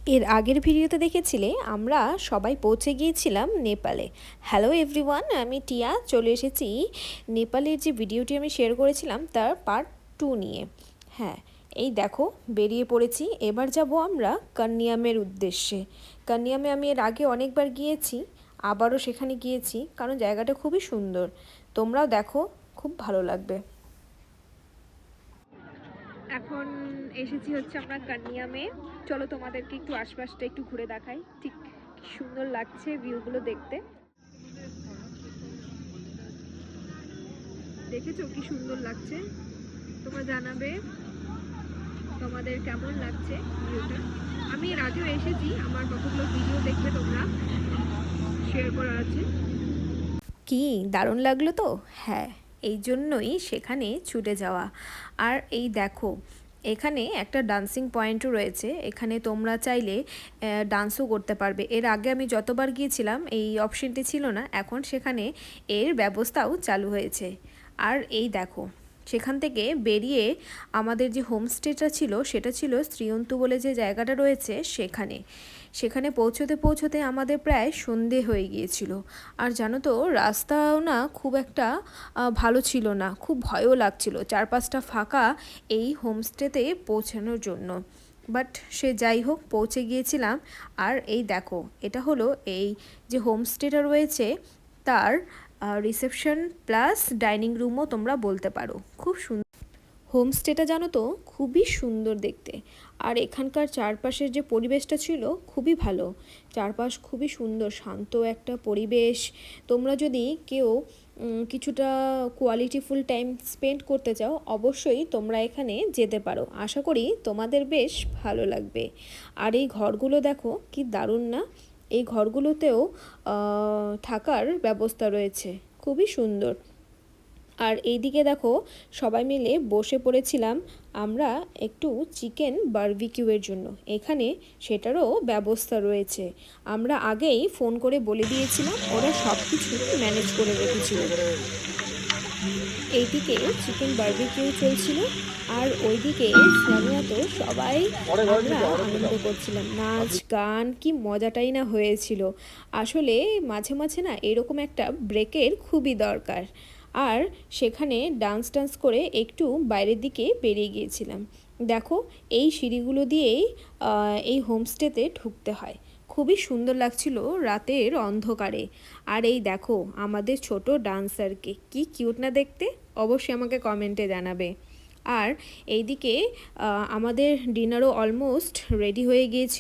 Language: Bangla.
এর আগের ভিডিওতে দেখেছিলে আমরা সবাই পৌঁছে গিয়েছিলাম নেপালে। হ্যালো এভরিওয়ান, আমি টিয়া চলে এসেছি নেপালের যে ভিডিওটি আমি শেয়ার করেছিলাম তার পার্ট 2 নিয়ে। হ্যাঁ, এই দেখো বেরিয়ে পড়েছি। এবার যাব আমরা কান্যামের উদ্দেশ্যে। কান্যামে আমি এর আগে অনেকবার গিয়েছি, আবারও সেখানে গিয়েছি কারণ জায়গাটা খুবই সুন্দর। তোমরাও দেখো, খুব ভালো লাগবে। এখন এসেছি হচ্ছে আমরা কান্যামে। চলো তোমাদেরকে একটু আশপাশটা একটু ঘুরে দেখাই, ঠিক কি সুন্দর লাগছে ভিউগুলো দেখতে। দেখেছো কি সুন্দর লাগছে? তোমরা জানাবে তোমাদের কেমন লাগছে ভিউটা। আমি এর আগেও এসেছি, আমার কতগুলো ভিডিও দেখবে তোমরা, শেয়ার করা আছে। কি দারুণ লাগলো তো? হ্যাঁ, এই জন্যই সেখানে ছুটে যাওয়া। আর এই দেখো, এখানে একটা ডান্সিং পয়েন্টও রয়েছে। এখানে তোমরা চাইলে ডান্সও করতে পারবে। এর আগে আমি যতবার গিয়েছিলাম এই অপশনটি ছিল না, এখন সেখানে এর ব্যবস্থাও চালু হয়েছে। আর এই দেখো, সেখান থেকে বেরিয়ে আমাদের যে হোমস্টেটা ছিল সেটা ছিল শ্রীয়ন্তু বলে যে জায়গাটা রয়েছে সেখানে। সেখানে পৌঁছতে পৌঁছতে আমাদের প্রায় সন্ধে হয়ে গিয়েছিল। আর জানো তো, রাস্তাও না খুব একটা ভালো ছিল না, খুব ভয়ও লাগছিল চারপাশটা ফাঁকা এই হোমস্টেতে পৌঁছানোর জন্য। বাট সে যাই হোক, পৌঁছে গিয়েছিলাম। আর এই দেখো, এটা হলো এই যে হোমস্টেটা রয়েছে তার রিসেপশন প্লাস ডাইনিং রুমও তোমরা বলতে পারো। খুব সুন্দর হোমস্টেটা, জানো তো খুবই সুন্দর দেখতে। আর এখানকার চারপাশের যে পরিবেশটা ছিল খুবই ভালো। চারপাশ খুবই সুন্দর, শান্ত একটা পরিবেশ। তোমরা যদি কেউ কিছুটা কোয়ালিটিফুল টাইম স্পেন্ড করতে চাও, অবশ্যই তোমরা এখানে যেতে পারো। আশা করি তোমাদের বেশ ভালো লাগবে। আর এই ঘরগুলো দেখো কি দারুণ না? এই ঘরগুলোতেও থাকার ব্যবস্থা রয়েছে, খুবই সুন্দর। আর এইদিকে দেখো, সবাই মিলে বসে পড়েছিলাম আমরা একটু চিকেন বারবিকিউয়ের জন্য। এখানে সেটারও ব্যবস্থা রয়েছে। আমরা আগেই ফোন করে বলে দিয়েছিলাম, ওরা সব কিছু ম্যানেজ করে রেখেছিল। এইদিকে চিকেন বারবিকিউ চলছিল, আর ওইদিকে জানো তো সবাই আমরা আনন্দ করছিলাম, নাচ গান, কি মজাটাই না হয়েছিল। আসলে মাঝে মাঝে না এরকম একটা ব্রেকের খুবই দরকার। আর সেখানে ডান্স টান্স করে একটু বাইরের দিকে বেরিয়ে গিয়েছিলাম। দেখো, এই সিঁড়িগুলো দিয়েই এই হোমস্টেতে ঢুকতে হয়। খুবই সুন্দর লাগছিল রাতের অন্ধকারে। আর এই দেখো আমাদের ছোট ডান্সারকে, কি কিউট না দেখতে! অবশ্যই আমাকে কমেন্টে জানাবে। আর এইদিকে আমাদের ডিনারও অলমোস্ট রেডি হয়ে গিয়েছিল।